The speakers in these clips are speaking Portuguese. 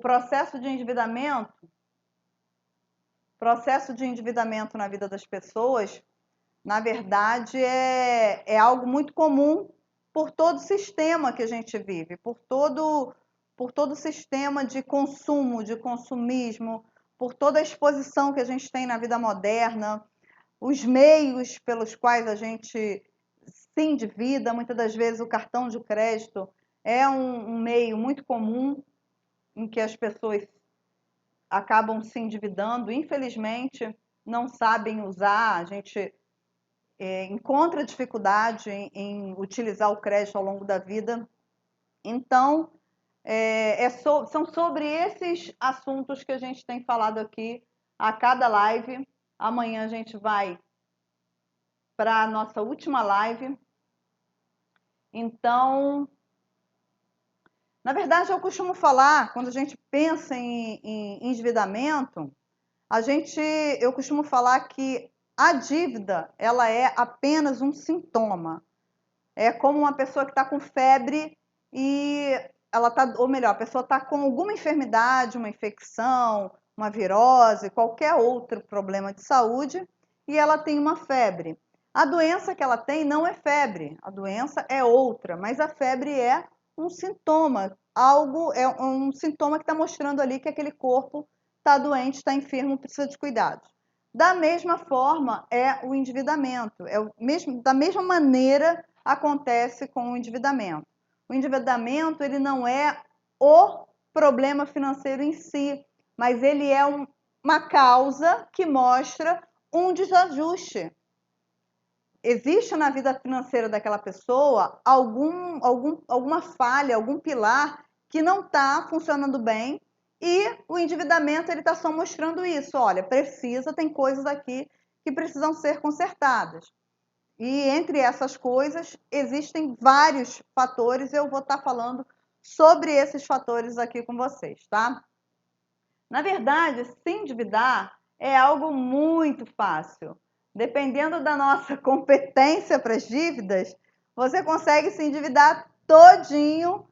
processo de endividamento na vida das pessoas, na verdade, é algo muito comum por todo o sistema que a gente vive, por todo o sistema de consumo, de consumismo, por toda a exposição que a gente tem na vida moderna, os meios pelos quais a gente se endivida. Muitas das vezes o cartão de crédito é um meio muito comum em que as pessoas acabam se endividando, infelizmente não sabem usar, a gente encontra dificuldade em utilizar o crédito ao longo da vida. Então, são sobre esses assuntos que a gente tem falado aqui a cada live. Amanhã a gente vai para a nossa última live. Então, na verdade, eu costumo falar, quando a gente pensa em endividamento, eu costumo falar que a dívida, ela é apenas um sintoma. É como uma pessoa que está com febre e ou melhor, a pessoa está com alguma enfermidade, uma infecção, uma virose, qualquer outro problema de saúde, e ela tem uma febre. A doença que ela tem não é febre, a doença é outra, mas a febre é um sintoma, é um sintoma que está mostrando ali que aquele corpo está doente, está enfermo, precisa de cuidados. Da mesma forma é o endividamento, da mesma maneira acontece com o endividamento. O endividamento, ele não é o problema financeiro em si, mas ele é uma causa que mostra um desajuste. Existe na vida financeira daquela pessoa alguma falha, algum pilar que não está funcionando bem, e o endividamento está só mostrando isso. Olha, tem coisas aqui que precisam ser consertadas. E entre essas coisas existem vários fatores, eu vou estar falando sobre esses fatores aqui com vocês, tá? Na verdade, se endividar é algo muito fácil. Dependendo da nossa competência para as dívidas, você consegue se endividar todinho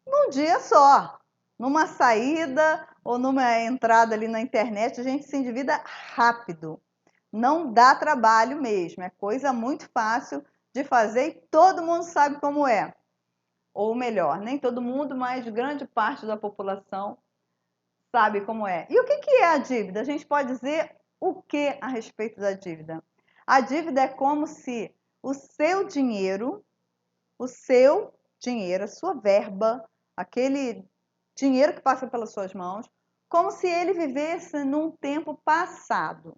num dia só. Numa saída ou numa entrada ali na internet, a gente se endivida rápido. Não dá trabalho mesmo, é coisa muito fácil de fazer e todo mundo sabe como é. Ou melhor, nem todo mundo, mas grande parte da população sabe como é. E o que é a dívida? A gente pode dizer o que a respeito da dívida? A dívida é como se o seu dinheiro, a sua verba, aquele dinheiro que passa pelas suas mãos, como se ele vivesse num tempo passado.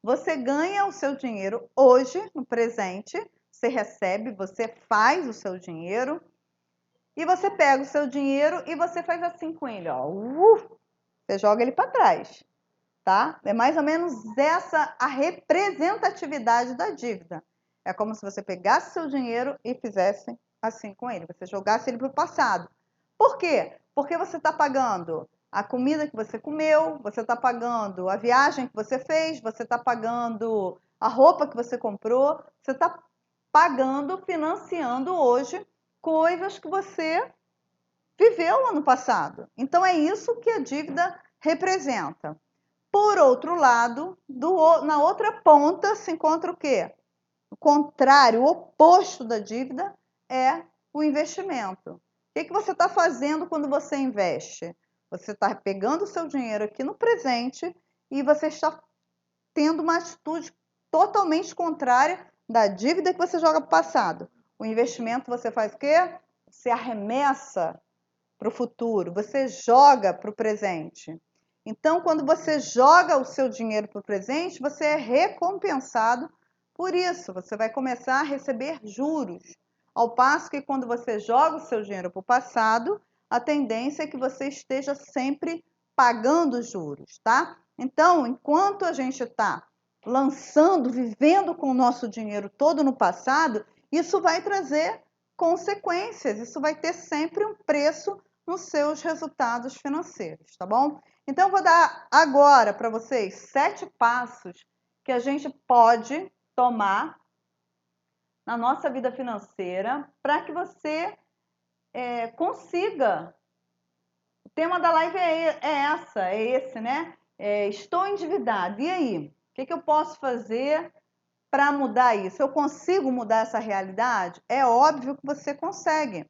Você ganha o seu dinheiro hoje, no presente, você recebe, você faz o seu dinheiro, e você pega o seu dinheiro e você faz assim com ele, ó. Você joga ele para trás, tá? É mais ou menos essa a representatividade da dívida. É como se você pegasse seu dinheiro e fizesse assim com ele, você jogasse ele para o passado. Por quê? Porque você está pagando a comida que você comeu, você está pagando a viagem que você fez, você está pagando a roupa que você comprou, você está pagando, financiando hoje coisas que você viveu ano passado. Então é isso que a dívida representa. Por outro lado, na outra ponta se encontra o quê? O contrário, o oposto da dívida é o investimento. O que você está fazendo quando você investe? Você está pegando o seu dinheiro aqui no presente e você está tendo uma atitude totalmente contrária da dívida que você joga para o passado. O investimento você faz o quê? Você arremessa para o futuro, você joga para o presente. Então, quando você joga o seu dinheiro para o presente, você é recompensado por isso. Você vai começar a receber juros. Ao passo que quando você joga o seu dinheiro para o passado, a tendência é que você esteja sempre pagando juros, tá? Então, enquanto a gente está vivendo com o nosso dinheiro todo no passado, isso vai trazer consequências, isso vai ter sempre um preço nos seus resultados financeiros, tá bom? Então, eu vou dar agora para vocês 7 passos que a gente pode tomar na nossa vida financeira para que você consiga tema da live é esse, né? Estou endividado. E aí? O que eu posso fazer para mudar isso? Eu consigo mudar essa realidade? É óbvio que você consegue.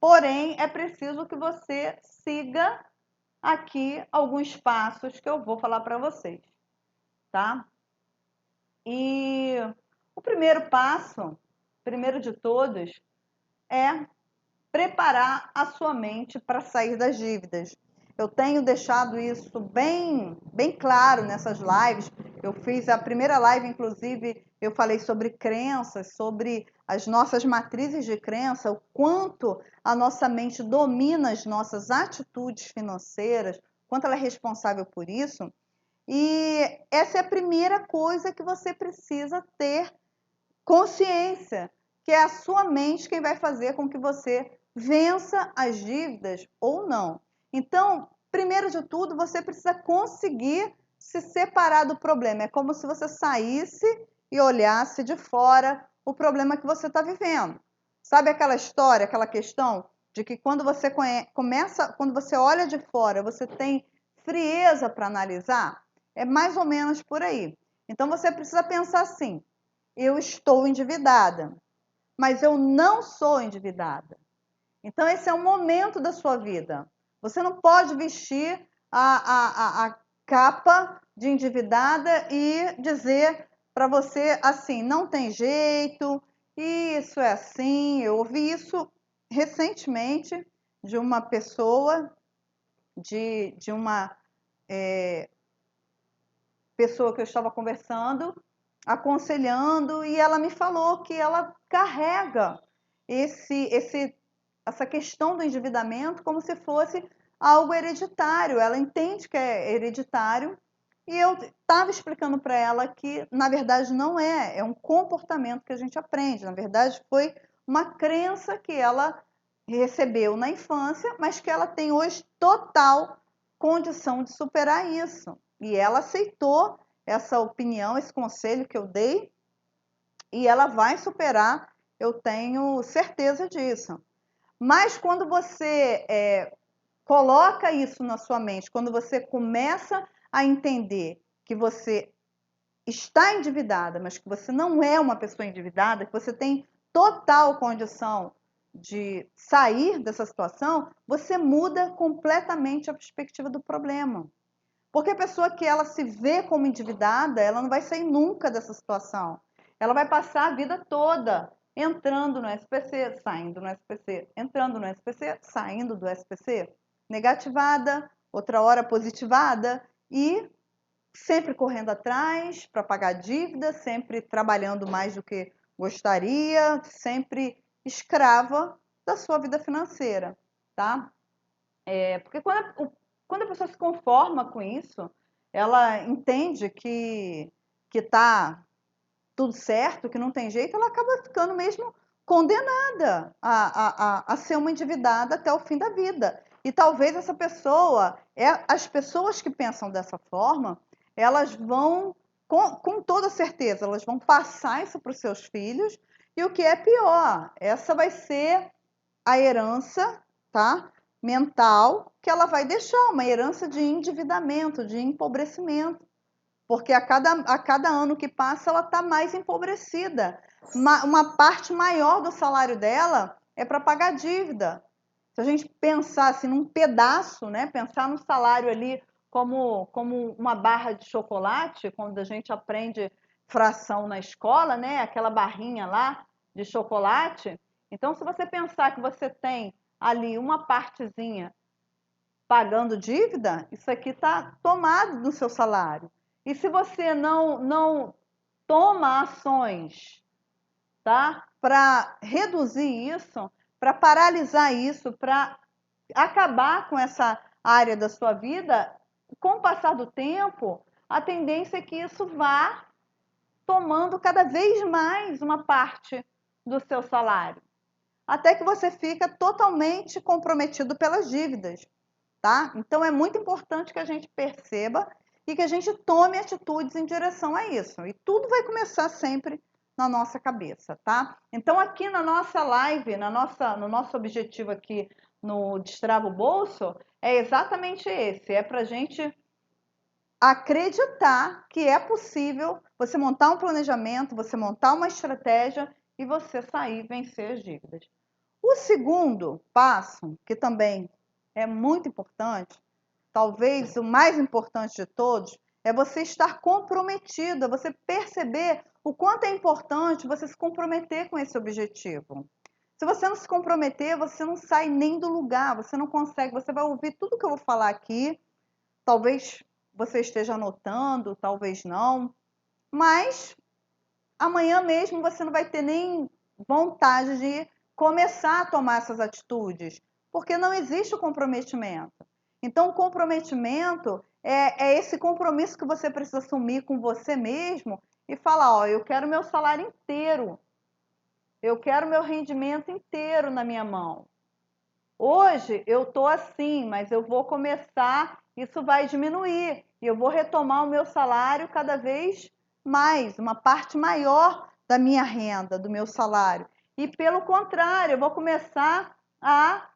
Porém, é preciso que você siga aqui alguns passos que eu vou falar para vocês, tá? E o primeiro passo, primeiro de todos, é preparar a sua mente para sair das dívidas. Eu tenho deixado isso bem claro nessas lives. Eu fiz a primeira live, inclusive, eu falei sobre crenças, sobre as nossas matrizes de crença, o quanto a nossa mente domina as nossas atitudes financeiras, quanto ela é responsável por isso. E essa é a primeira coisa que você precisa ter consciência, que é a sua mente quem vai fazer com que você vença as dívidas ou não. Então, primeiro de tudo, você precisa conseguir se separar do problema. É como se você saísse e olhasse de fora o problema que você está vivendo. Sabe aquela história, aquela questão de que quando você quando você olha de fora, você tem frieza para analisar? É mais ou menos por aí. Então você precisa pensar assim: eu estou endividada, mas eu não sou endividada. Então, esse é um momento da sua vida. Você não pode vestir a capa de endividada e dizer para você assim, não tem jeito, isso é assim. Eu ouvi isso recentemente de uma pessoa, de uma pessoa que eu estava conversando, aconselhando, e ela me falou que ela carrega essa questão do endividamento como se fosse algo hereditário. Ela entende que é hereditário e eu estava explicando para ela que, na verdade, não é um comportamento que a gente aprende. Na verdade, foi uma crença que ela recebeu na infância, mas que ela tem hoje total condição de superar isso. E ela aceitou essa opinião, esse conselho que eu dei, e ela vai superar, eu tenho certeza disso. Mas quando você coloca isso na sua mente, quando você começa a entender que você está endividada, mas que você não é uma pessoa endividada, que você tem total condição de sair dessa situação, você muda completamente a perspectiva do problema. Porque a pessoa que ela se vê como endividada, ela não vai sair nunca dessa situação. Ela vai passar a vida toda entrando no SPC, saindo no SPC, entrando no SPC, saindo do SPC, negativada, outra hora positivada e sempre correndo atrás para pagar dívida, sempre trabalhando mais do que gostaria, sempre escrava da sua vida financeira, tá? Porque quando a pessoa se conforma com isso, ela entende que tá tudo certo, que não tem jeito, ela acaba ficando mesmo condenada a ser uma endividada até o fim da vida. E talvez essa pessoa, as pessoas que pensam dessa forma, elas vão, com toda certeza, elas vão passar isso para os seus filhos, e o que é pior, essa vai ser a herança, tá? Mental que ela vai deixar, uma herança de endividamento, de empobrecimento. Porque a cada ano que passa, ela está mais empobrecida. Uma parte maior do salário dela é para pagar dívida. Se a gente pensar assim, num pedaço, né? Pensar no salário ali como uma barra de chocolate, quando a gente aprende fração na escola, né? Aquela barrinha lá de chocolate. Então, se você pensar que você tem ali uma partezinha pagando dívida, isso aqui está tomado no seu salário. E se você não toma ações, tá? Para reduzir isso, para paralisar isso, para acabar com essa área da sua vida, com o passar do tempo, a tendência é que isso vá tomando cada vez mais uma parte do seu salário, até que você fica totalmente comprometido pelas dívidas, tá? Então é muito importante que a gente perceba e que a gente tome atitudes em direção a isso. E tudo vai começar sempre na nossa cabeça, tá? Então aqui na nossa live, no nosso objetivo aqui no Destrava o Bolso é exatamente esse, é para a gente acreditar que é possível você montar um planejamento, você montar uma estratégia e você sair e vencer as dívidas. O segundo passo, que também é muito importante, talvez o mais importante de todos, é você estar comprometido, é você perceber o quanto é importante você se comprometer com esse objetivo. Se você não se comprometer, você não sai nem do lugar, você não consegue, você vai ouvir tudo que eu vou falar aqui, talvez você esteja anotando, talvez não, mas amanhã mesmo você não vai ter nem vontade de começar a tomar essas atitudes, porque não existe o comprometimento. Então, o comprometimento é esse compromisso que você precisa assumir com você mesmo e falar, ó, eu quero meu salário inteiro, eu quero meu rendimento inteiro na minha mão. Hoje eu estou assim, mas eu vou começar, isso vai diminuir, e eu vou retomar o meu salário cada vez mais, uma parte maior da minha renda, do meu salário. E pelo contrário, eu vou começar a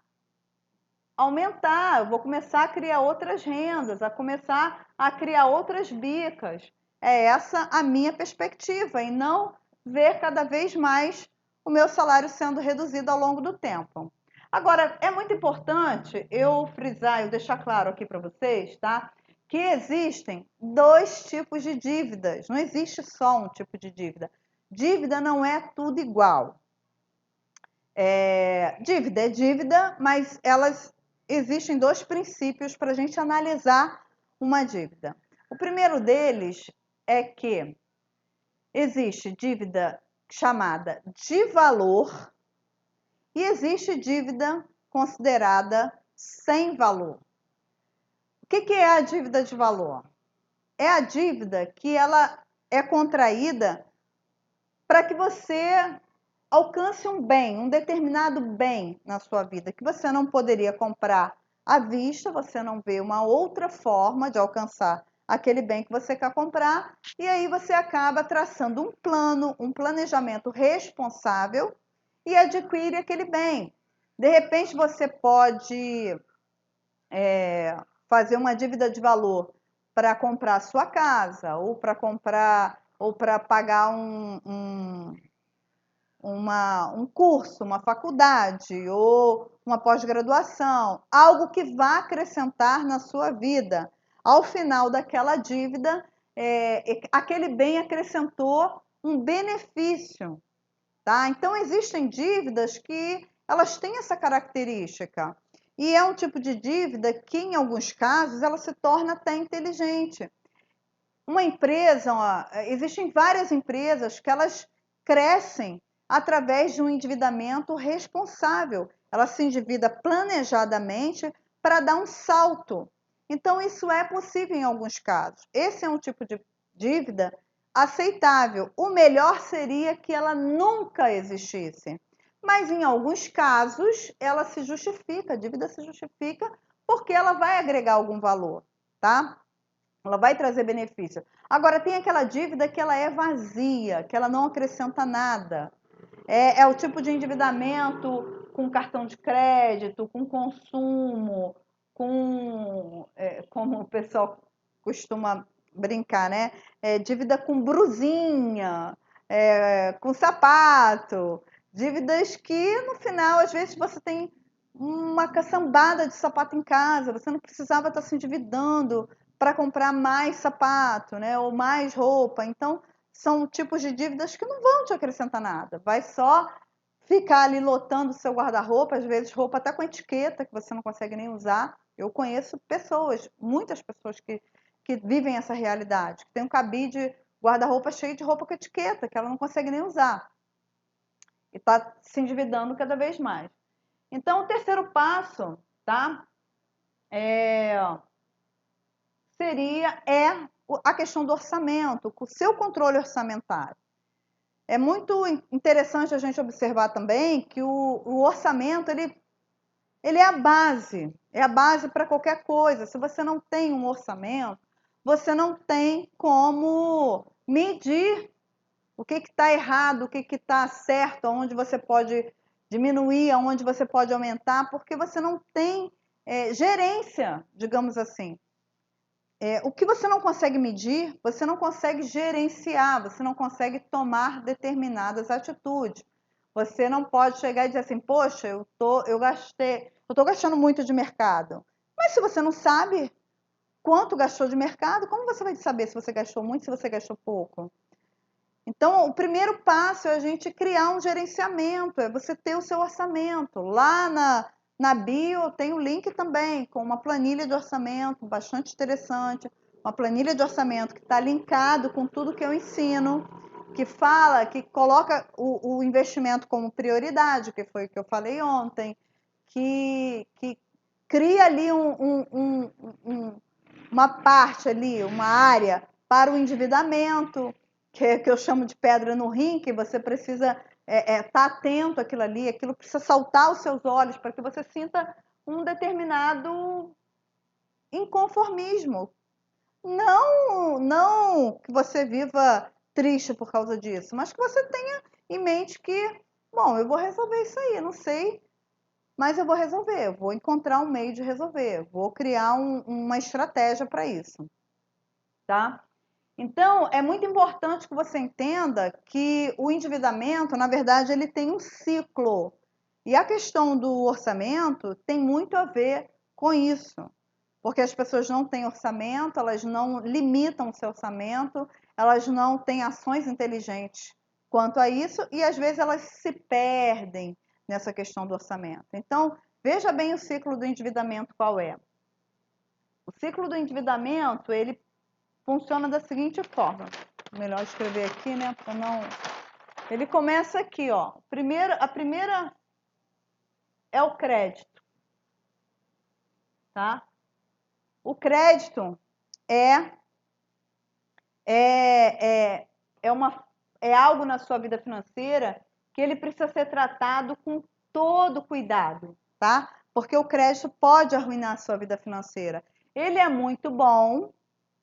aumentar, eu vou começar a criar outras rendas, a começar a criar outras bicas. É essa a minha perspectiva, e não ver cada vez mais o meu salário sendo reduzido ao longo do tempo. Agora, é muito importante eu frisar, eu deixar claro aqui para vocês, tá? Que existem dois tipos de dívidas, não existe só um tipo de dívida. Dívida não é tudo igual. Dívida é dívida, mas elas existem dois princípios para a gente analisar uma dívida. O primeiro deles é que existe dívida chamada de valor e existe dívida considerada sem valor. O que é a dívida de valor? É a dívida que ela é contraída para que você alcance um bem, um determinado bem na sua vida, que você não poderia comprar à vista, você não vê uma outra forma de alcançar aquele bem que você quer comprar, e aí você acaba traçando um plano, um planejamento responsável e adquire aquele bem. De repente você pode fazer uma dívida de valor para comprar a sua casa, ou para comprar, ou para pagar um curso, uma faculdade ou uma pós-graduação, algo que vá acrescentar na sua vida. Ao final daquela dívida, aquele bem acrescentou um benefício, tá? Então, existem dívidas que elas têm essa característica. E é um tipo de dívida que, em alguns casos, ela se torna até inteligente. Uma empresa, existem várias empresas que elas crescem através de um endividamento responsável. Ela se endivida planejadamente para dar um salto. Então, isso é possível em alguns casos. Esse é um tipo de dívida aceitável. O melhor seria que ela nunca existisse. Mas, em alguns casos, ela se justifica, a dívida se justifica porque ela vai agregar algum valor, tá? Ela vai trazer benefício. Agora, tem aquela dívida que ela é vazia, que ela não acrescenta nada. É o tipo de endividamento com cartão de crédito, com consumo, como o pessoal costuma brincar, né? Dívida com brusinha, com sapato. Dívidas que, no final, às vezes você tem uma caçambada de sapato em casa, você não precisava estar se endividando para comprar mais sapato, né? Ou mais roupa. Então, são tipos de dívidas que não vão te acrescentar nada. Vai só ficar ali lotando o seu guarda-roupa, às vezes roupa até com etiqueta, que você não consegue nem usar. Eu conheço pessoas, muitas pessoas que vivem essa realidade, que tem um cabide guarda-roupa cheio de roupa com etiqueta, que ela não consegue nem usar. E está se endividando cada vez mais. Então, o terceiro passo, tá? Seria a questão do orçamento, o seu controle orçamentário. É muito interessante a gente observar também que o orçamento ele é a base para qualquer coisa. Se você não tem um orçamento, você não tem como medir o que está errado, o que está certo, onde você pode diminuir aonde você pode aumentar, porque você não tem gerência, digamos assim. O que você não consegue medir, você não consegue gerenciar, você não consegue tomar determinadas atitudes. Você não pode chegar e dizer assim, poxa, eu estou gastando muito de mercado. Mas se você não sabe quanto gastou de mercado, como você vai saber se você gastou muito, se você gastou pouco? Então, o primeiro passo é a gente criar um gerenciamento, é você ter o seu orçamento. Lá na bio tem um link também com uma planilha de orçamento bastante interessante, uma planilha de orçamento que está linkado com tudo que eu ensino, que fala, que coloca o investimento como prioridade, que foi o que eu falei ontem, que cria ali uma parte ali, uma área para o endividamento, que eu chamo de pedra no rim, que você precisa estar atento àquilo ali, aquilo precisa saltar aos seus olhos para que você sinta um determinado inconformismo. Não que você viva triste por causa disso, mas que você tenha em mente que, bom, eu vou resolver isso aí, não sei, mas eu vou resolver, eu vou encontrar um meio de resolver, vou criar uma estratégia para isso, tá? Então, é muito importante que você entenda que o endividamento, na verdade, ele tem um ciclo. E a questão do orçamento tem muito a ver com isso. Porque as pessoas não têm orçamento, elas não limitam o seu orçamento, elas não têm ações inteligentes quanto a isso e às vezes elas se perdem nessa questão do orçamento. Então, veja bem o ciclo do endividamento qual é. O ciclo do endividamento, ele funciona da seguinte forma. Melhor escrever aqui, né, para não... Ele começa aqui, ó. A primeira é o crédito, tá? O crédito é, é, é algo na sua vida financeira que ele precisa ser tratado com todo cuidado, tá? Porque o crédito pode arruinar a sua vida financeira. Ele é muito bom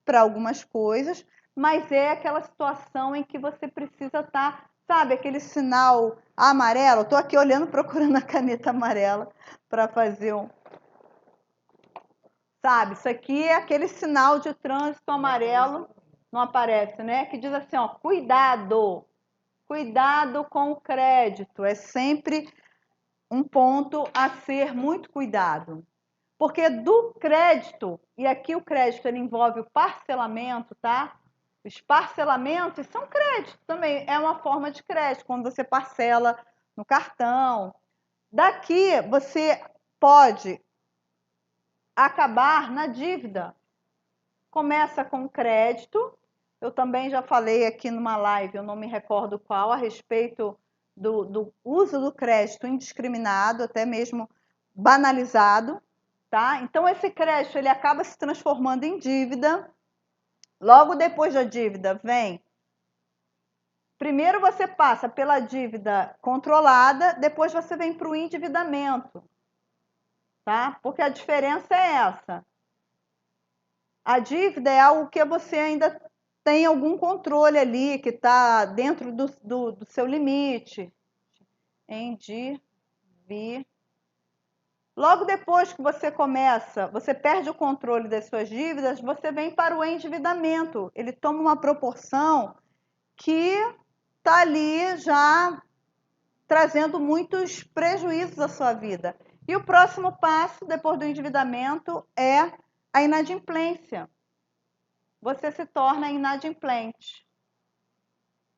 para algumas coisas, mas é aquela situação em que você precisa estar, sabe, aquele sinal amarelo. Estou aqui olhando, procurando a caneta amarela para fazer um... Sabe, isso aqui é aquele sinal de trânsito amarelo, não aparece, né? Que diz assim, ó, cuidado, cuidado com o crédito. É sempre um ponto a ser muito cuidado. Porque do crédito, e aqui o crédito ele envolve o parcelamento, tá? Os parcelamentos são crédito também, é uma forma de crédito, quando você parcela no cartão. Daqui você pode acabar na dívida. Começa com crédito. Eu também já falei aqui numa live, eu não me recordo qual, a respeito do uso do crédito indiscriminado, até mesmo banalizado, tá? Então esse crédito ele acaba se transformando em dívida. Logo depois da dívida vem... Primeiro você passa pela dívida controlada, depois você vem para o endividamento, tá? Porque a diferença é essa. A dívida é algo que você ainda tem algum controle ali, que está dentro do seu limite. Logo depois que você começa, você perde o controle das suas dívidas, você vem para o endividamento. Ele toma uma proporção que está ali já trazendo muitos prejuízos à sua vida. E o próximo passo, depois do endividamento, é a inadimplência. Você se torna inadimplente.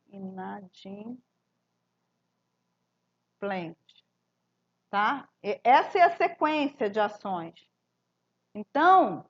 Inadimplente. Tá? E essa é a sequência de ações. Então,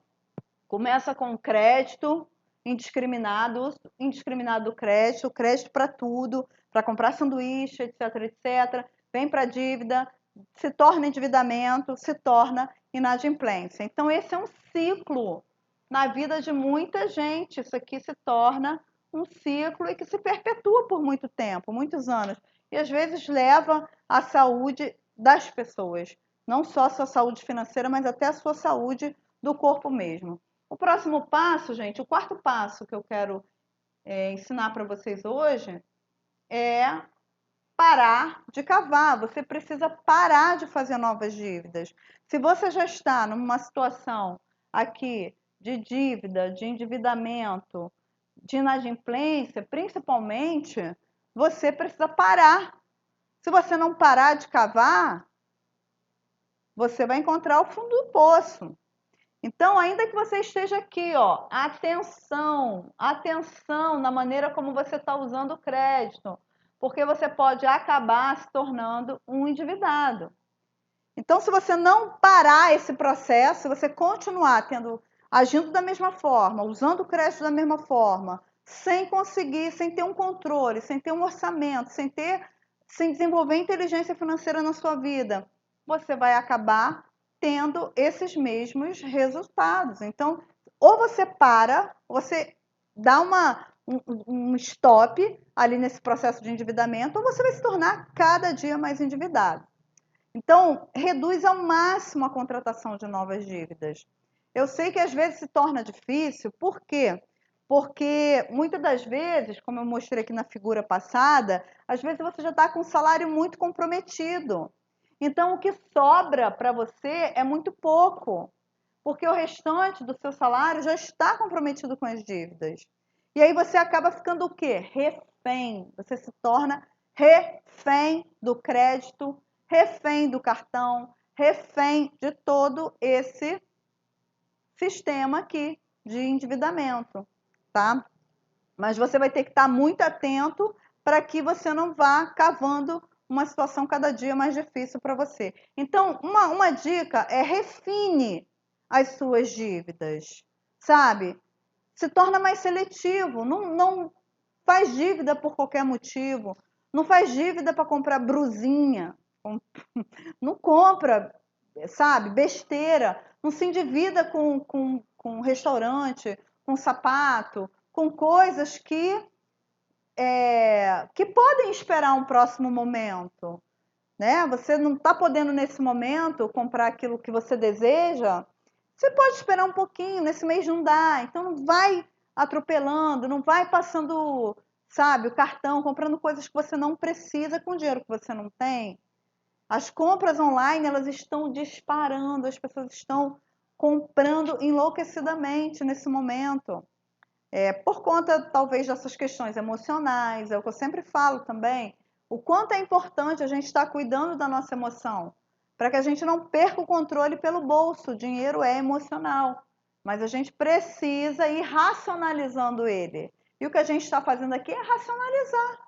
começa com crédito indiscriminado, indiscriminado crédito, crédito para tudo, para comprar sanduíche, etc, etc. Vem para a dívida, se torna endividamento, se torna inadimplência. Então, esse é um ciclo na vida de muita gente. Isso aqui se torna um ciclo e que se perpetua por muito tempo, muitos anos. E às vezes leva à saúde das pessoas. Não só a sua saúde financeira, mas até a sua saúde do corpo mesmo. O próximo passo, gente, o quarto passo que eu quero ensinar para vocês hoje é parar de cavar, você precisa parar de fazer novas dívidas. Se você já está numa situação aqui de dívida, de endividamento, de inadimplência, principalmente, você precisa parar. Se você não parar de cavar, você vai encontrar o fundo do poço. Então, ainda que você esteja aqui, ó, atenção, atenção na maneira como você está usando o crédito, porque você pode acabar se tornando um endividado. Então, se você não parar esse processo, se você continuar agindo da mesma forma, usando o crédito da mesma forma, sem conseguir, sem ter um controle, sem ter um orçamento, sem desenvolver inteligência financeira na sua vida, você vai acabar tendo esses mesmos resultados. Então, ou você para, você dá um stop ali nesse processo de endividamento, ou você vai se tornar cada dia mais endividado. Então, reduz ao máximo a contratação de novas dívidas. Eu sei que às vezes se torna difícil, por quê? Porque muitas das vezes, como eu mostrei aqui na figura passada, às vezes você já está com um salário muito comprometido. Então, o que sobra para você é muito pouco, porque o restante do seu salário já está comprometido com as dívidas. E aí você acaba ficando o quê? Refém. Você se torna refém do crédito, refém do cartão, refém de todo esse sistema aqui de endividamento, tá? Mas você vai ter que estar muito atento para que você não vá cavando uma situação cada dia mais difícil para você. Então, uma dica é refine as suas dívidas, sabe? Se torna mais seletivo, não faz dívida por qualquer motivo, não faz dívida para comprar brusinha, não compra, sabe, besteira, não se endivida com restaurante, com sapato, com coisas que podem esperar um próximo momento, né? Você não está podendo nesse momento comprar aquilo que você deseja, você pode esperar um pouquinho, nesse mês não dá, então não vai atropelando, não vai passando, sabe, o cartão, comprando coisas que você não precisa com dinheiro que você não tem. As compras online, elas estão disparando, as pessoas estão comprando enlouquecidamente nesse momento. Por conta, talvez, dessas questões emocionais, é o que eu sempre falo também, o quanto é importante a gente estar cuidando da nossa emoção, para que a gente não perca o controle pelo bolso. O dinheiro é emocional, mas a gente precisa ir racionalizando ele. E o que a gente está fazendo aqui é racionalizar,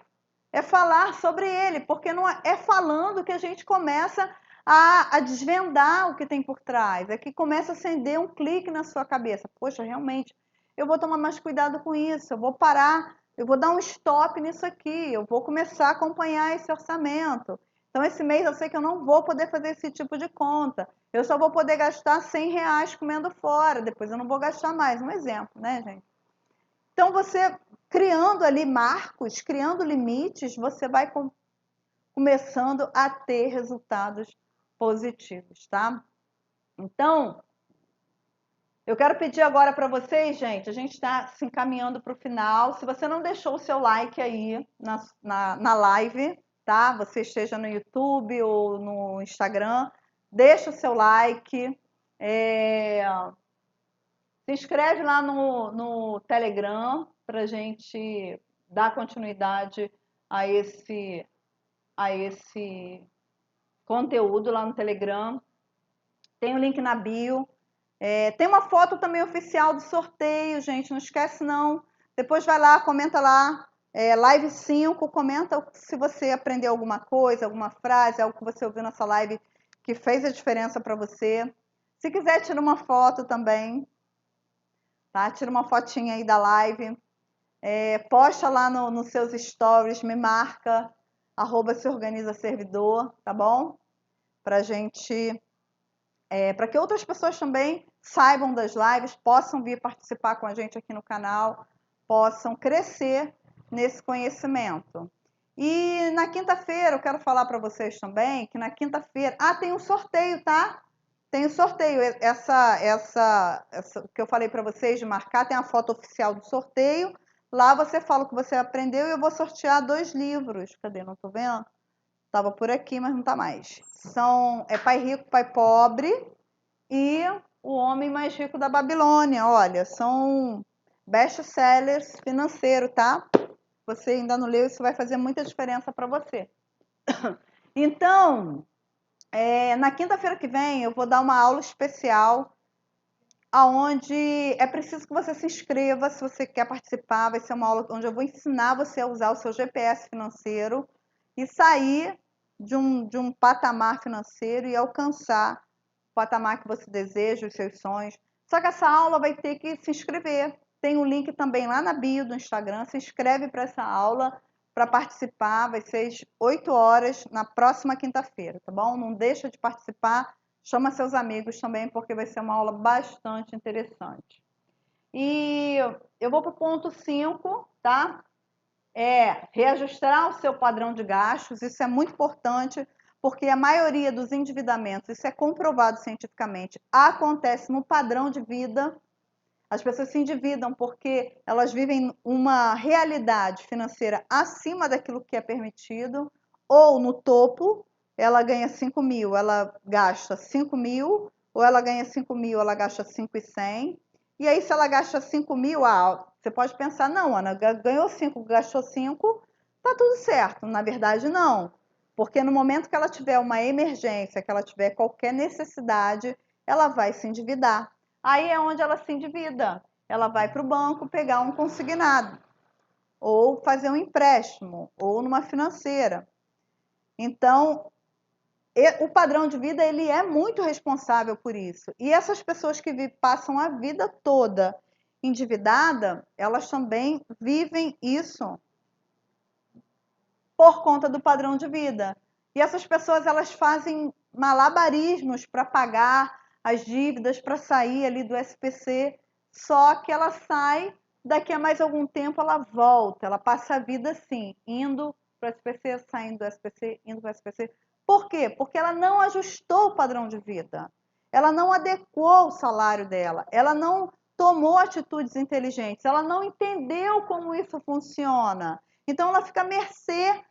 é falar sobre ele, porque não é falando que a gente começa a desvendar o que tem por trás, é que começa a acender um clique na sua cabeça. Poxa, realmente, eu vou tomar mais cuidado com isso, eu vou parar, eu vou dar um stop nisso aqui, eu vou começar a acompanhar esse orçamento. Então, esse mês eu sei que eu não vou poder fazer esse tipo de conta, eu só vou poder gastar R$ 100 comendo fora, depois eu não vou gastar mais. Um exemplo, né, gente? Então, você criando ali marcos, criando limites, você vai começando a ter resultados positivos, tá? Então, eu quero pedir agora para vocês, gente, a gente está se encaminhando para o final. Se você não deixou o seu like aí na live, tá? Você esteja no YouTube ou no Instagram, deixa o seu like. Se inscreve lá no Telegram para a gente dar continuidade a esse conteúdo lá no Telegram. Tem o link na bio. Tem uma foto também oficial do sorteio, gente. Não esquece, não. Depois vai lá, comenta lá. Live 5, comenta se você aprendeu alguma coisa, alguma frase, algo que você ouviu nessa live que fez a diferença para você. Se quiser, tira uma foto também. Tá? Tira uma fotinha aí da live. Posta lá nos seus stories, me marca, @seorganizaservidor, tá bom? Pra gente, para que outras pessoas também saibam das lives, possam vir participar com a gente aqui no canal, possam crescer nesse conhecimento. E na quinta-feira, eu quero falar para vocês também que na quinta-feira, tem um sorteio, tá? Tem o sorteio, essa que eu falei para vocês de marcar, tem a foto oficial do sorteio. Lá você fala o que você aprendeu e eu vou sortear 2 livros. Cadê? Não tô vendo? Estava por aqui, mas não está mais. Pai Rico, Pai Pobre e O Homem Mais Rico da Babilônia. Olha, são best-sellers financeiros, tá? Você ainda não leu, isso vai fazer muita diferença para você. Então, na quinta-feira que vem, eu vou dar uma aula especial onde é preciso que você se inscreva se você quer participar. Vai ser uma aula onde eu vou ensinar você a usar o seu GPS financeiro e sair de um patamar financeiro e alcançar o patamar que você deseja, os seus sonhos. Só que essa aula vai ter que se inscrever. Tem um link também lá na bio do Instagram. Se inscreve para essa aula para participar. Vai ser às 8 horas na próxima quinta-feira, tá bom? Não deixa de participar. Chama seus amigos também, porque vai ser uma aula bastante interessante. E eu vou para o ponto 5, tá? Reajustar o seu padrão de gastos. Isso é muito importante, porque a maioria dos endividamentos, isso é comprovado cientificamente, acontece no padrão de vida. As pessoas se endividam porque elas vivem uma realidade financeira acima daquilo que é permitido, ou no topo, ela ganha 5 mil, ela gasta 5 mil, ou ela ganha 5 mil, ela gasta 5.100. E aí, se ela gasta 5 mil, você pode pensar, não, Ana, ganhou 5, gastou 5, tá tudo certo. Na verdade, não. Porque no momento que ela tiver uma emergência, que ela tiver qualquer necessidade, ela vai se endividar. Aí é onde ela se endivida. Ela vai para o banco pegar um consignado, ou fazer um empréstimo, ou numa financeira. Então, o padrão de vida ele é muito responsável por isso. E essas pessoas que passam a vida toda endividada, elas também vivem isso por conta do padrão de vida. E essas pessoas elas fazem malabarismos para pagar as dívidas, para sair ali do SPC, só que ela sai, daqui a mais algum tempo ela volta, ela passa a vida assim, indo para o SPC, saindo do SPC, indo para o SPC. Por quê? Porque ela não ajustou o padrão de vida, ela não adequou o salário dela, ela não tomou atitudes inteligentes, ela não entendeu como isso funciona. Então ela fica à mercê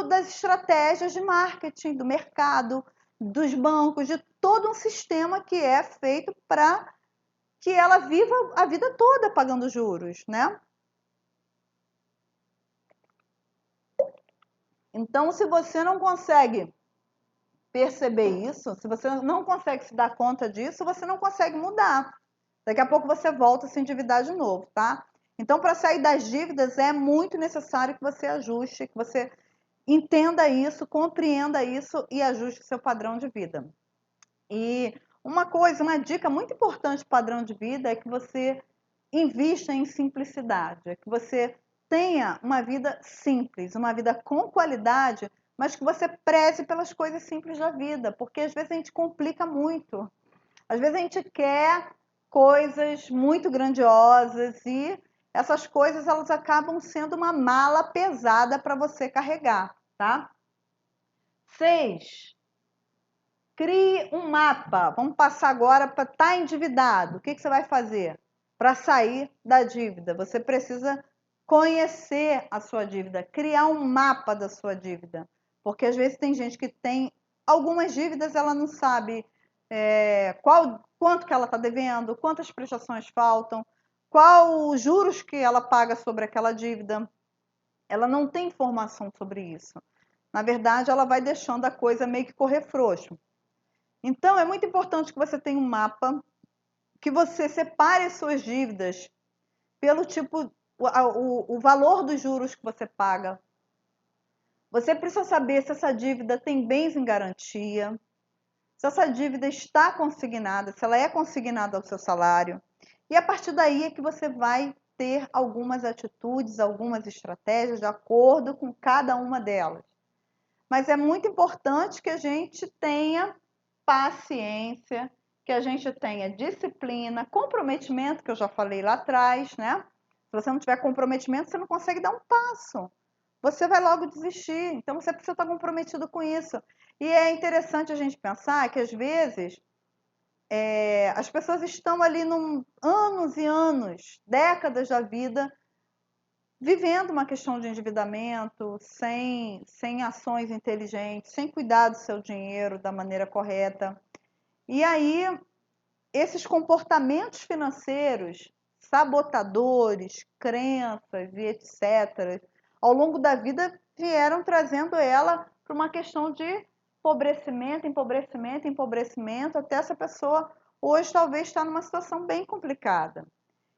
das estratégias de marketing, do mercado, dos bancos, de todo um sistema que é feito para que ela viva a vida toda pagando juros, né? Então, se você não consegue perceber isso, se você não consegue se dar conta disso, você não consegue mudar. Daqui a pouco você volta a se endividar de novo, tá? Então, para sair das dívidas, é muito necessário que você ajuste, que você entenda isso, compreenda isso e ajuste seu padrão de vida. E uma dica muito importante do padrão de vida é que você invista em simplicidade, é que você tenha uma vida simples, uma vida com qualidade, mas que você preze pelas coisas simples da vida, porque às vezes a gente complica muito. Às vezes a gente quer coisas muito grandiosas e essas coisas elas acabam sendo uma mala pesada para você carregar, tá? 6. Crie um mapa. Vamos passar agora para estar endividado. O que você vai fazer para sair da dívida? Você precisa conhecer a sua dívida, criar um mapa da sua dívida. Porque às vezes tem gente que tem algumas dívidas, ela não sabe quanto que ela está devendo, quantas prestações faltam, qual os juros que ela paga sobre aquela dívida. Ela não tem informação sobre isso. Na verdade, ela vai deixando a coisa meio que correr frouxo. Então, é muito importante que você tenha um mapa, que você separe as suas dívidas pelo tipo, o valor dos juros que você paga. Você precisa saber se essa dívida tem bens em garantia, se essa dívida está consignada, se ela é consignada ao seu salário. E a partir daí é que você vai ter algumas atitudes, algumas estratégias de acordo com cada uma delas. Mas é muito importante que a gente tenha paciência, que a gente tenha disciplina, comprometimento, que eu já falei lá atrás, né? Se você não tiver comprometimento, você não consegue dar um passo. Você vai logo desistir. Então você precisa estar comprometido com isso. E é interessante a gente pensar que às vezes as pessoas estão ali anos e anos, décadas da vida, vivendo uma questão de endividamento, sem ações inteligentes, sem cuidar do seu dinheiro da maneira correta. E aí, esses comportamentos financeiros, sabotadores, crenças e etc., ao longo da vida vieram trazendo ela para uma questão de empobrecimento, até essa pessoa hoje talvez está numa situação bem complicada.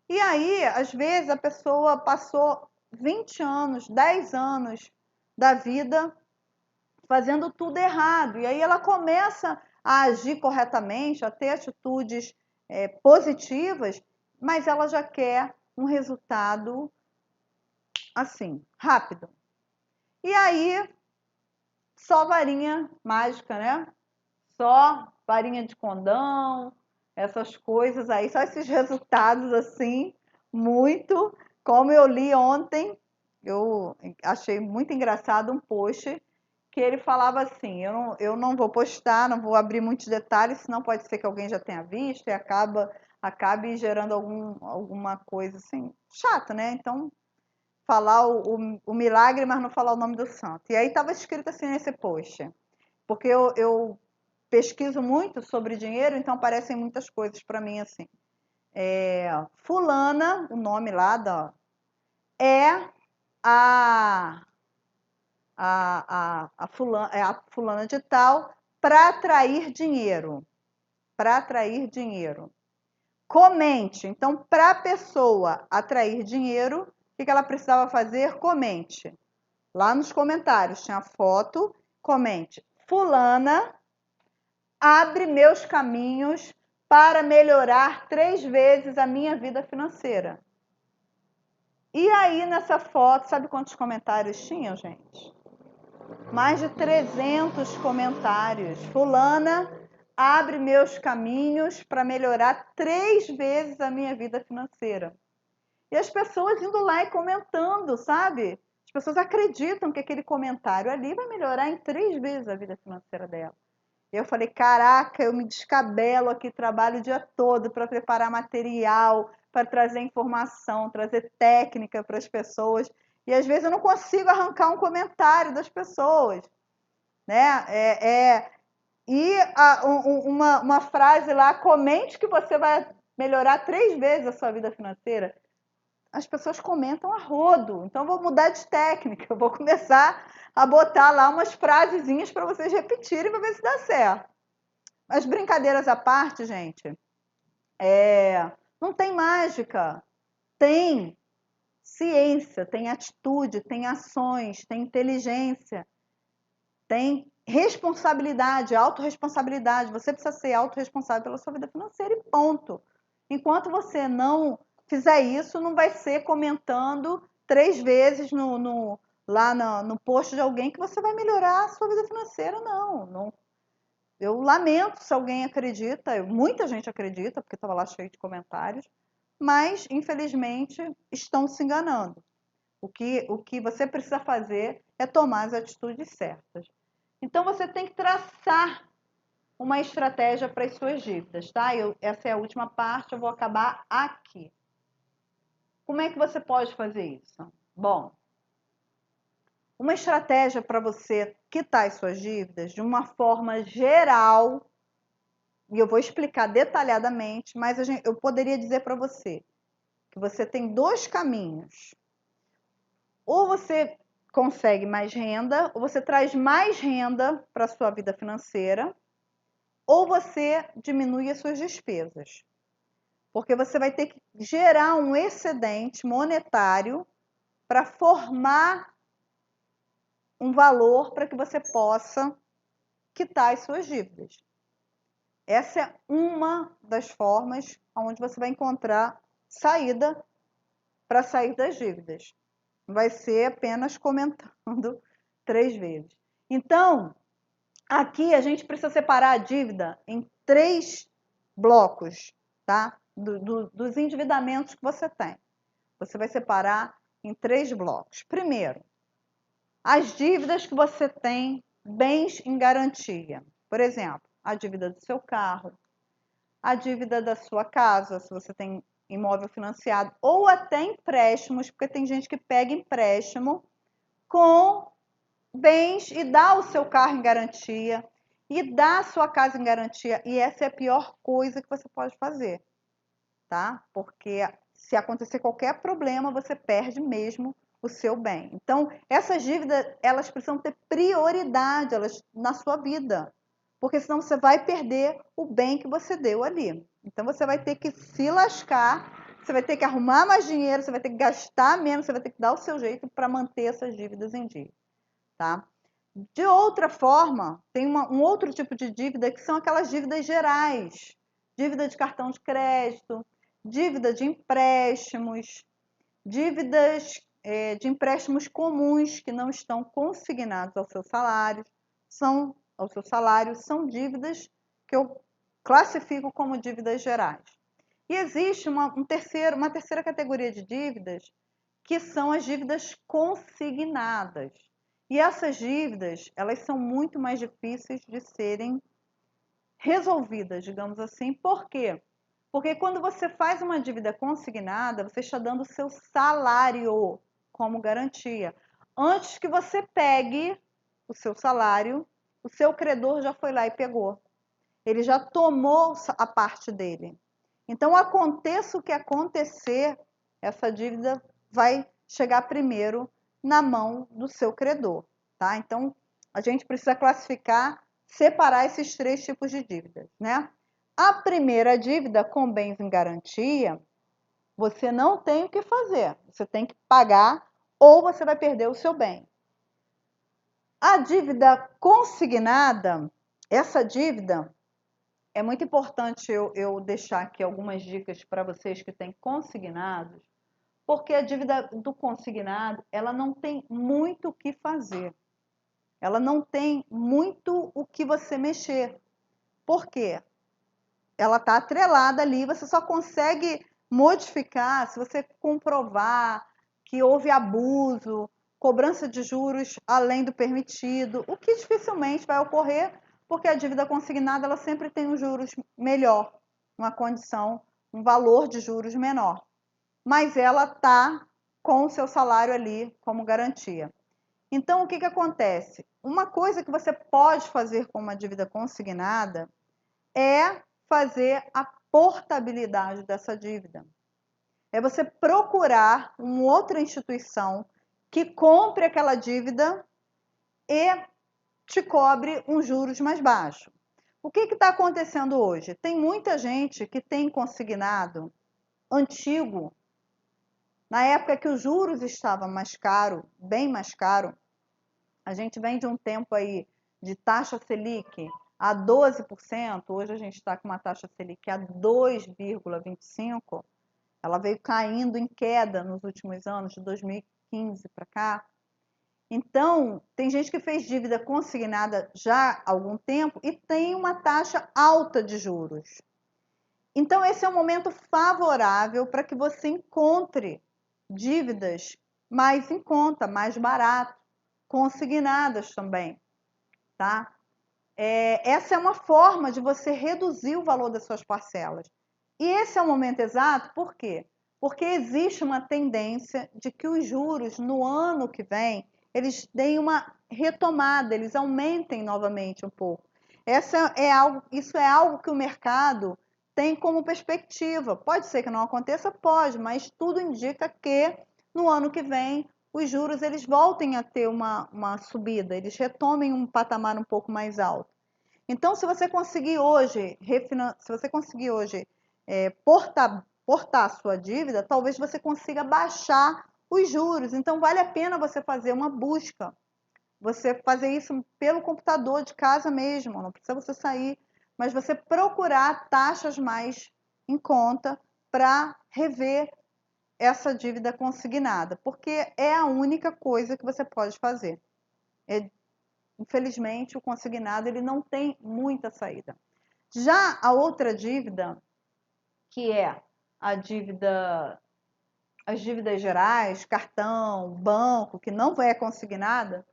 E aí, às vezes, a pessoa passou 20 anos, 10 anos da vida fazendo tudo errado. E aí ela começa a agir corretamente, a ter atitudes positivas, mas ela já quer um resultado assim, rápido. E aí, só varinha mágica, né? Só varinha de condão, essas coisas aí, só esses resultados assim, muito. Como eu li ontem, eu achei muito engraçado um post que ele falava assim, eu não vou postar, não vou abrir muitos detalhes, senão pode ser que alguém já tenha visto e acabe gerando alguma coisa assim, chata, né? Então, falar o milagre, mas não falar o nome do santo. E aí estava escrito assim nesse post, porque eu pesquiso muito sobre dinheiro, então aparecem muitas coisas para mim assim. Fulana, o nome lá é a fulana de tal para atrair dinheiro. Para atrair dinheiro. Comente. Então, para a pessoa atrair dinheiro, o que ela precisava fazer? Comente. Lá nos comentários tinha foto, comente. Fulana abre meus caminhos para melhorar 3 vezes a minha vida financeira. E aí, nessa foto, sabe quantos comentários tinham, gente? Mais de 300 comentários. Fulana abre meus caminhos para melhorar 3 vezes a minha vida financeira. E as pessoas indo lá e comentando, sabe? As pessoas acreditam que aquele comentário ali vai melhorar em 3 vezes a vida financeira dela. Eu falei, caraca, eu me descabelo aqui, trabalho o dia todo para preparar material, para trazer informação, trazer técnica para as pessoas. E às vezes eu não consigo arrancar um comentário das pessoas, né? Uma frase lá, comente que você vai melhorar 3 vezes a sua vida financeira. As pessoas comentam a rodo, então eu vou mudar de técnica, eu vou começar a botar lá umas frasezinhas para vocês repetirem para ver se dá certo. Mas brincadeiras à parte, gente, não tem mágica, tem ciência, tem atitude, tem ações, tem inteligência, tem responsabilidade, autorresponsabilidade. Você precisa ser autorresponsável pela sua vida financeira e ponto. Enquanto você não fizer isso, não vai ser comentando 3 vezes lá no post de alguém que você vai melhorar a sua vida financeira, não. Eu lamento se alguém acredita, muita gente acredita, porque estava lá cheio de comentários, mas, infelizmente, estão se enganando. O que você precisa fazer é tomar as atitudes certas. Então, você tem que traçar uma estratégia para as suas dívidas, tá? Essa é a última parte, eu vou acabar aqui. Como é que você pode fazer isso? Bom, uma estratégia para você quitar as suas dívidas de uma forma geral, e eu vou explicar detalhadamente, mas eu poderia dizer para você que você tem 2 caminhos. Ou você consegue mais renda, ou você traz mais renda para a sua vida financeira, ou você diminui as suas despesas. Porque você vai ter que gerar um excedente monetário para formar um valor para que você possa quitar as suas dívidas. Essa é uma das formas onde você vai encontrar saída para sair das dívidas. Vai ser apenas comentando 3 vezes. Então, aqui a gente precisa separar a dívida em 3 blocos, tá? Dos endividamentos que você tem. Você vai separar em 3 blocos. Primeiro, as dívidas que você tem bens em garantia. Por exemplo, a dívida do seu carro, a dívida da sua casa, se você tem imóvel financiado, ou até empréstimos, porque tem gente que pega empréstimo com bens e dá o seu carro em garantia e dá a sua casa em garantia, e essa é a pior coisa que você pode fazer, tá? Porque se acontecer qualquer problema, você perde mesmo o seu bem. Então, essas dívidas, elas precisam ter prioridade na sua vida, porque senão você vai perder o bem que você deu ali. Então, você vai ter que se lascar, você vai ter que arrumar mais dinheiro, você vai ter que gastar menos, você vai ter que dar o seu jeito para manter essas dívidas em dia, tá? De outra forma, tem um outro tipo de dívida que são aquelas dívidas gerais, dívida de cartão de crédito, dívida de empréstimos, dívidas de empréstimos comuns que não estão consignados ao seu salário, são dívidas que eu classifico como dívidas gerais. E existe uma terceira categoria de dívidas, que são as dívidas consignadas. E essas dívidas, elas são muito mais difíceis de serem resolvidas, digamos assim. Por quê? Porque quando você faz uma dívida consignada, você está dando o seu salário como garantia. Antes que você pegue o seu salário, o seu credor já foi lá e pegou. Ele já tomou a parte dele. Então, aconteça o que acontecer, essa dívida vai chegar primeiro na mão do seu credor, tá? Então, a gente precisa classificar, separar esses três tipos de dívidas, né? A primeira dívida com bens em garantia, você não tem o que fazer, você tem que pagar ou você vai perder o seu bem. A dívida consignada, essa dívida, é muito importante eu deixar aqui algumas dicas para vocês que têm consignados, porque a dívida do consignado, ela não tem muito o que fazer. Ela não tem muito o que você mexer. Por quê? Ela está atrelada ali, você só consegue modificar se você comprovar que houve abuso, cobrança de juros além do permitido, o que dificilmente vai ocorrer, porque a dívida consignada ela sempre tem um juros melhor, uma condição, um valor de juros menor. Mas ela está com o seu salário ali como garantia. Então, o que acontece? Uma coisa que você pode fazer com uma dívida consignada é fazer a portabilidade dessa dívida. É você procurar uma outra instituição que compre aquela dívida e te cobre um juros mais baixo. O que está acontecendo hoje? Tem muita gente que tem consignado antigo, na época que os juros estavam mais caro, bem mais caro. A gente vem de um tempo aí de taxa Selic a 12%, hoje a gente está com uma taxa Selic a 2,25%, ela veio caindo em queda nos últimos anos, de 2015 para cá. Então, tem gente que fez dívida consignada já há algum tempo e tem uma taxa alta de juros. Então, esse é um momento favorável para que você encontre dívidas mais em conta, mais barato, consignadas também, tá? Essa é uma forma de você reduzir o valor das suas parcelas. E esse é o momento exato, por quê? Porque existe uma tendência de que os juros no ano que vem, eles deem uma retomada, eles aumentem novamente um pouco. Isso é algo que o mercado tem como perspectiva. Pode ser que não aconteça? Pode, mas tudo indica que no ano que vem os juros eles voltem a ter uma subida, eles retomem um patamar um pouco mais alto. Então, se você conseguir hoje, portar a sua dívida, talvez você consiga baixar os juros. Então, vale a pena você fazer uma busca. Você fazer isso pelo computador de casa mesmo, não precisa você sair, mas você procurar taxas mais em conta para rever essa dívida consignada, porque é a única coisa que você pode fazer. Infelizmente, o consignado ele não tem muita saída. Já a outra dívida, que é as dívidas gerais, cartão, banco, que não é consignada,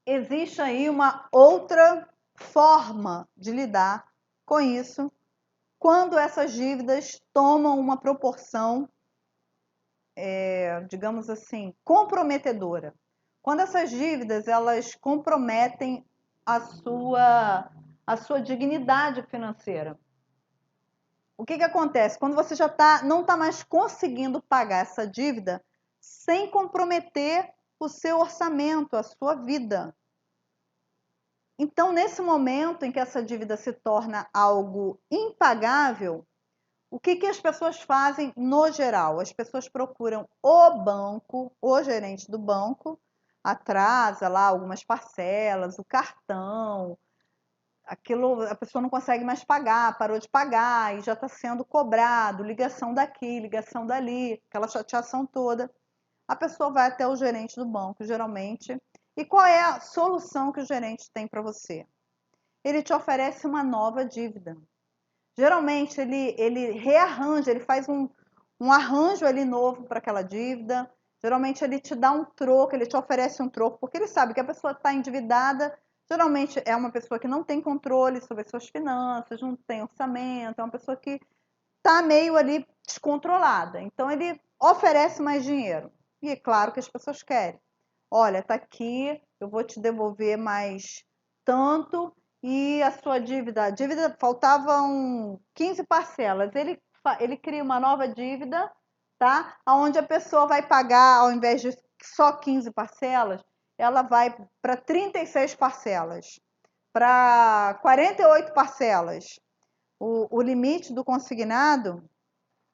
existe aí uma outra forma de lidar com isso quando essas dívidas tomam uma proporção, digamos assim, comprometedora. Quando essas dívidas elas comprometem a sua dignidade financeira. O que acontece? Quando você já não está mais conseguindo pagar essa dívida sem comprometer o seu orçamento, a sua vida. Então, nesse momento em que essa dívida se torna algo impagável, o que as pessoas fazem no geral? As pessoas procuram o banco, o gerente do banco, atrasa lá algumas parcelas, o cartão, aquilo a pessoa não consegue mais pagar, parou de pagar e já está sendo cobrado, ligação daqui, ligação dali, aquela chateação toda. A pessoa vai até o gerente do banco, geralmente, e qual é a solução que o gerente tem para você? Ele te oferece uma nova dívida. Geralmente ele rearranja, ele faz um arranjo ali novo para aquela dívida. Geralmente ele te dá um troco, ele te oferece um troco, porque ele sabe que a pessoa está endividada. Geralmente é uma pessoa que não tem controle sobre as suas finanças, não tem orçamento, é uma pessoa que está meio ali descontrolada. Então ele oferece mais dinheiro. E é claro que as pessoas querem. Olha, tá aqui, eu vou te devolver mais tanto e a sua dívida, faltavam 15 parcelas. Ele cria uma nova dívida, tá? Onde a pessoa vai pagar, ao invés de só 15 parcelas, ela vai para 36 parcelas, para 48 parcelas. O limite do consignado,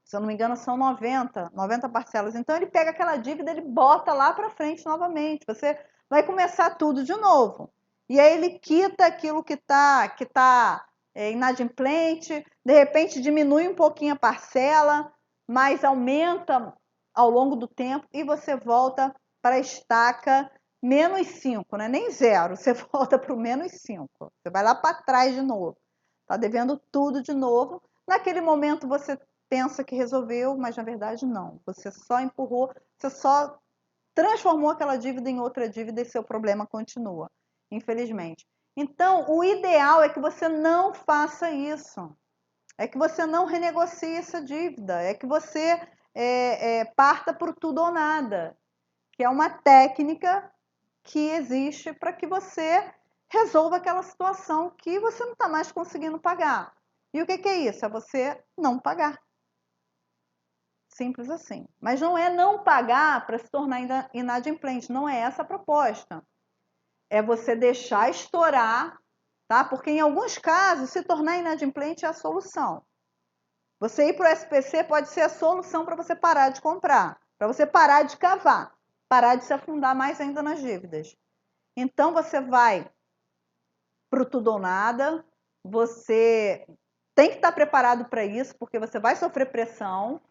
se eu não me engano, são 90 parcelas. Então, ele pega aquela dívida, ele bota lá para frente novamente. Você vai começar tudo de novo. E aí ele quita aquilo que tá inadimplente, de repente diminui um pouquinho a parcela, mas aumenta ao longo do tempo e você volta para a estaca menos 5, né? Nem zero, você volta para o menos 5. Você vai lá para trás de novo. Está devendo tudo de novo. Naquele momento você pensa que resolveu, mas na verdade não. Você só empurrou, você só transformou aquela dívida em outra dívida e seu problema continua, infelizmente. Então, o ideal é que você não faça isso. É que você não renegocie essa dívida. É que você parta por tudo ou nada, que é uma técnica que existe para que você resolva aquela situação que você não está mais conseguindo pagar. E o que é isso? É você não pagar. Simples assim. Mas não é não pagar para se tornar inadimplente. Não é essa a proposta. É você deixar estourar, tá? Porque em alguns casos, se tornar inadimplente é a solução. Você ir para o SPC pode ser a solução para você parar de comprar, para você parar de cavar, parar de se afundar mais ainda nas dívidas. Então você vai para o tudo ou nada, você tem que estar preparado para isso, porque você vai sofrer pressão,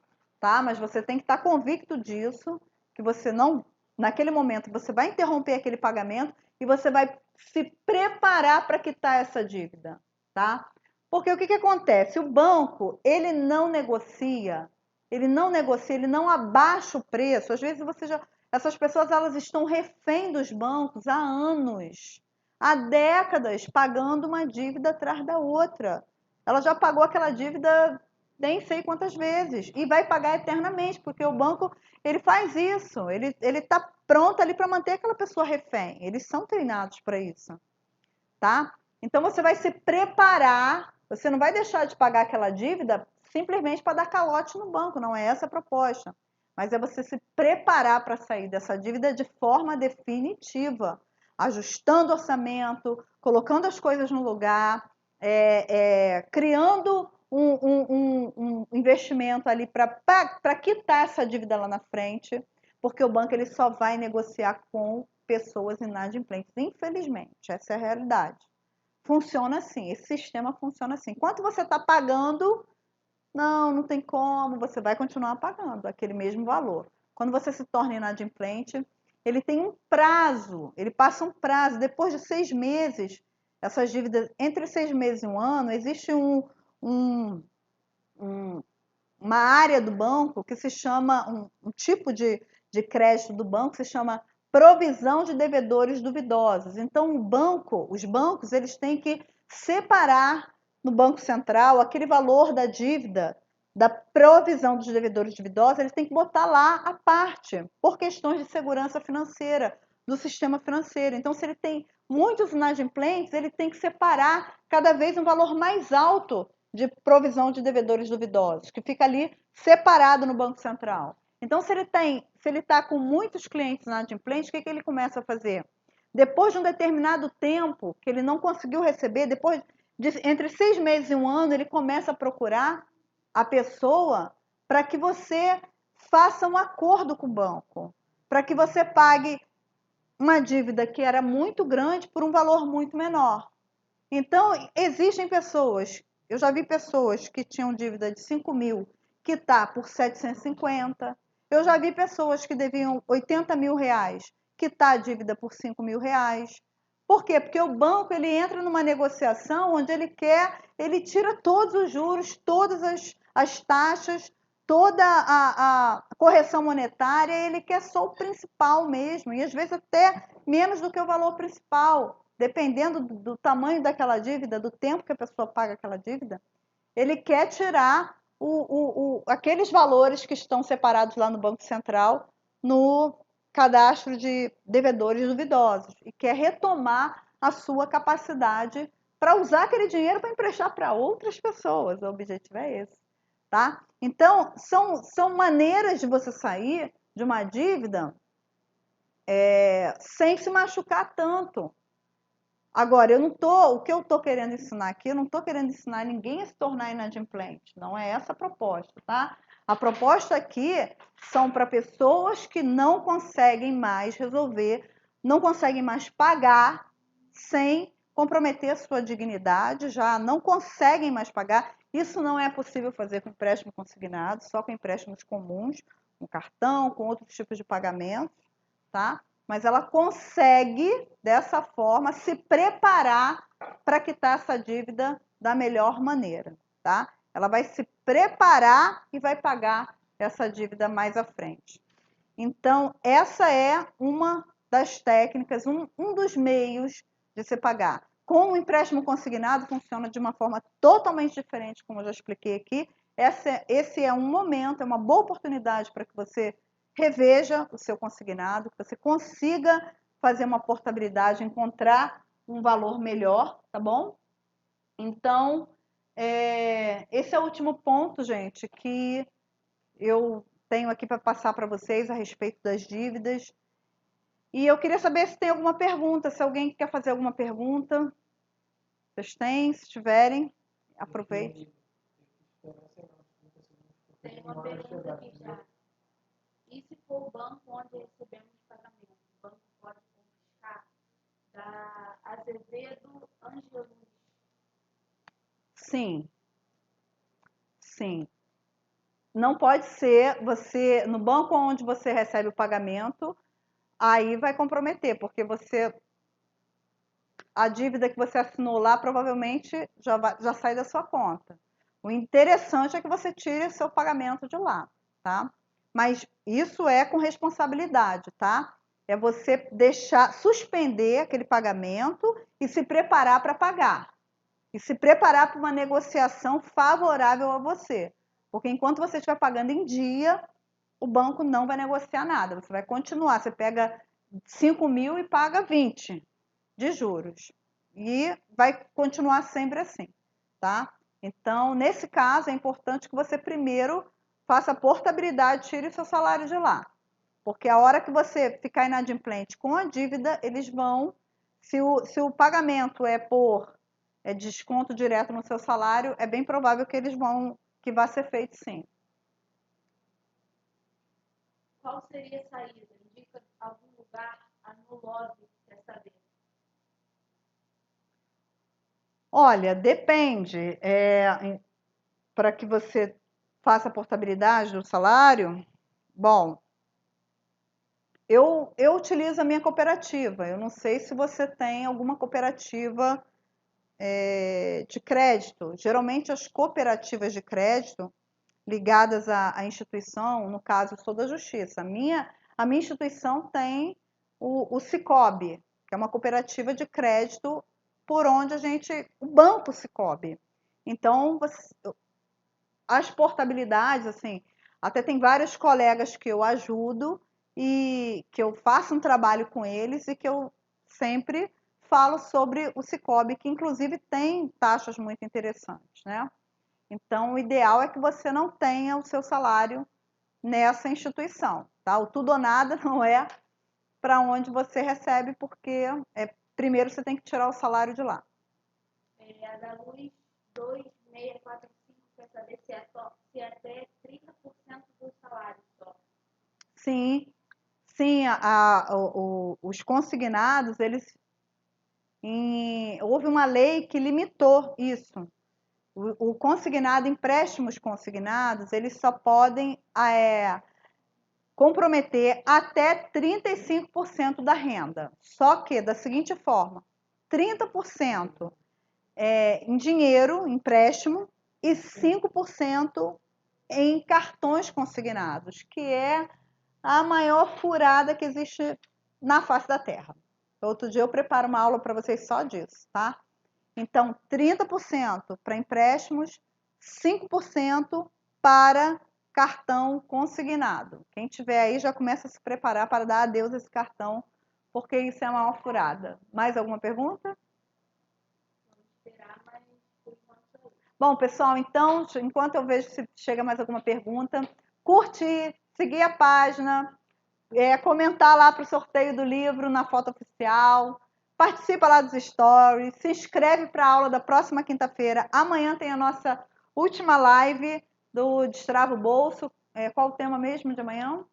tá? Mas você tem que estar convicto disso, que você não, naquele momento, você vai interromper aquele pagamento e você vai se preparar para quitar essa dívida, tá? Porque o que acontece? O banco, ele não negocia, ele não abaixa o preço. Às vezes essas pessoas elas estão refém dos bancos há anos, há décadas, pagando uma dívida atrás da outra. Ela já pagou aquela dívida nem sei quantas vezes e vai pagar eternamente, porque o banco ele faz isso, ele está pronto ali para manter aquela pessoa refém. Eles são treinados para isso, tá? Então você vai se preparar, você não vai deixar de pagar aquela dívida simplesmente para dar calote no banco, não é essa a proposta. Mas é você se preparar para sair dessa dívida de forma definitiva, ajustando o orçamento, colocando as coisas no lugar, criando um investimento ali para quitar essa dívida lá na frente, porque o banco ele só vai negociar com pessoas inadimplentes. Infelizmente, essa é a realidade. Funciona assim, esse sistema funciona assim. Enquanto você está pagando, não tem como, você vai continuar pagando aquele mesmo valor. Quando você se torna inadimplente, ele tem um prazo, ele passa um prazo, depois de 6 meses, essas dívidas, entre 6 meses e 1 ano, existe uma área do banco que se chama, um tipo de crédito do banco se chama provisão de devedores duvidosos. Então, os bancos, eles têm que separar no Banco Central, aquele valor da dívida, da provisão dos devedores duvidosos, eles têm que botar lá a parte, por questões de segurança financeira do sistema financeiro. Então, se ele tem muitos inadimplentes, ele tem que separar cada vez um valor mais alto de provisão de devedores duvidosos, que fica ali separado no Banco Central. Então, se ele está com muitos clientes inadimplentes, o que ele começa a fazer? Depois de um determinado tempo que ele não conseguiu receber, depois entre 6 meses e 1 ano, ele começa a procurar a pessoa para que você faça um acordo com o banco, para que você pague uma dívida que era muito grande por um valor muito menor. Então, existem pessoas, eu já vi pessoas que tinham dívida de 5 mil, que está por 750. Eu já vi pessoas que deviam 80 mil reais, que está a dívida por 5 mil reais. Por quê? Porque o banco ele entra numa negociação onde ele tira todos os juros, todas as taxas, toda a correção monetária, ele quer só o principal mesmo, e às vezes até menos do que o valor principal. Dependendo do tamanho daquela dívida, do tempo que a pessoa paga aquela dívida, ele quer tirar aqueles valores que estão separados lá no Banco Central no cadastro de devedores duvidosos e quer retomar a sua capacidade para usar aquele dinheiro para emprestar para outras pessoas. O objetivo é esse, tá? Então, são maneiras de você sair de uma dívida sem se machucar tanto. Agora, o que eu estou querendo ensinar aqui, eu não estou querendo ensinar ninguém a se tornar inadimplente. Não é essa a proposta, tá? A proposta aqui são para pessoas que não conseguem mais resolver, não conseguem mais pagar sem comprometer a sua dignidade, já não conseguem mais pagar. Isso não é possível fazer com empréstimo consignado, só com empréstimos comuns, com cartão, com outros tipos de pagamentos, tá? Mas ela consegue, dessa forma, se preparar para quitar essa dívida da melhor maneira, tá? Ela vai se preparar e vai pagar essa dívida mais à frente. Então, essa é uma das técnicas, um dos meios de se pagar. Com o empréstimo consignado, funciona de uma forma totalmente diferente, como eu já expliquei aqui. Esse é um momento, é uma boa oportunidade para que você reveja o seu consignado, que você consiga fazer uma portabilidade, encontrar um valor melhor, tá bom? Então, esse é o último ponto, gente, que eu tenho aqui para passar para vocês a respeito das dívidas. E eu queria saber se tem alguma pergunta, se alguém quer fazer alguma pergunta. Vocês têm? Se tiverem, aproveite. Tem uma pergunta aqui já. E se for o banco onde recebemos pagamento, o banco pode confiscar da Azevedo Angelus? Sim. Sim. Não pode ser você, no banco onde você recebe o pagamento, aí vai comprometer, porque a dívida que você assinou lá provavelmente já sai da sua conta. O interessante é que você tire o seu pagamento de lá, tá? Mas isso é com responsabilidade, tá? É você suspender aquele pagamento e se preparar para pagar. E se preparar para uma negociação favorável a você. Porque enquanto você estiver pagando em dia, o banco não vai negociar nada. Você vai continuar. Você pega 5 mil e paga 20 de juros. E vai continuar sempre assim, tá? Então, nesse caso, é importante que você primeiro faça a portabilidade, tire o seu salário de lá. Porque a hora que você ficar inadimplente com a dívida, eles vão, se o pagamento é por desconto direto no seu salário, é bem provável que vá ser feito sim. Qual seria a saída? Indica algum lugar no lobby, quer saber? Olha, depende. Para que você faça a portabilidade do salário, bom, eu utilizo a minha cooperativa. Eu não sei se você tem alguma cooperativa de crédito. Geralmente as cooperativas de crédito ligadas à instituição, no caso, eu sou da Justiça. A minha instituição tem o Sicoob, que é uma cooperativa de crédito por onde o Banco Sicoob. Então, as portabilidades, assim, até tem vários colegas que eu ajudo e que eu faço um trabalho com eles e que eu sempre falo sobre o Sicoob, que inclusive tem taxas muito interessantes, né? Então, o ideal é que você não tenha o seu salário nessa instituição, tá? O tudo ou nada não é para onde você recebe, porque primeiro você tem que tirar o salário de lá. A da Luz 2645 quer saber se é até 30% do salário só. Sim, os consignados, houve uma lei que limitou isso. O consignado, empréstimos consignados, eles só podem comprometer até 35% da renda. Só que da seguinte forma: 30% em dinheiro, empréstimo, e 5% em cartões consignados, que é a maior furada que existe na face da Terra. Outro dia eu preparo uma aula para vocês só disso, tá? Então, 30% para empréstimos, 5% para cartão consignado. Quem tiver aí já começa a se preparar para dar adeus a esse cartão, porque isso é a maior furada. Mais alguma pergunta? Vamos esperar, mas por enquanto. Bom, pessoal, então, enquanto eu vejo se chega mais alguma pergunta, curtir, seguir a página, comentar lá para o sorteio do livro na foto oficial, participa lá dos stories, se inscreve para a aula da próxima quinta-feira. Amanhã tem a nossa última live do Destrava o Bolso. Qual o tema mesmo de amanhã?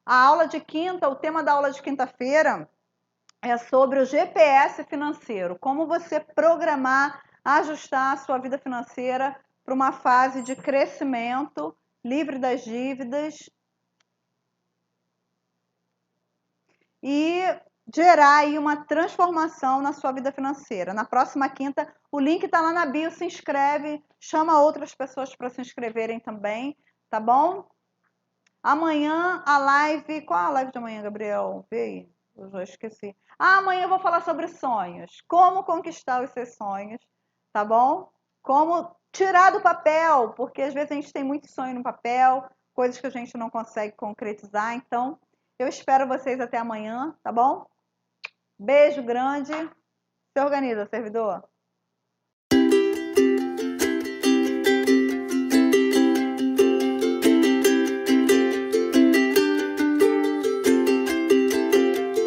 A aula de quinta, o tema da aula de quinta-feira é sobre o GPS financeiro, como você programar, ajustar a sua vida financeira para uma fase de crescimento, livre das dívidas e gerar aí uma transformação na sua vida financeira. Na próxima quinta, o link está lá na bio, se inscreve, chama outras pessoas para se inscreverem também, tá bom? Amanhã a live, qual é a live de amanhã, Gabriel? Vê aí, eu já esqueci. Amanhã eu vou falar sobre sonhos, como conquistar os seus sonhos, tá bom? Como tirar do papel, porque às vezes a gente tem muito sonho no papel, coisas que a gente não consegue concretizar, então eu espero vocês até amanhã, tá bom? Beijo grande. Se organiza, servidor.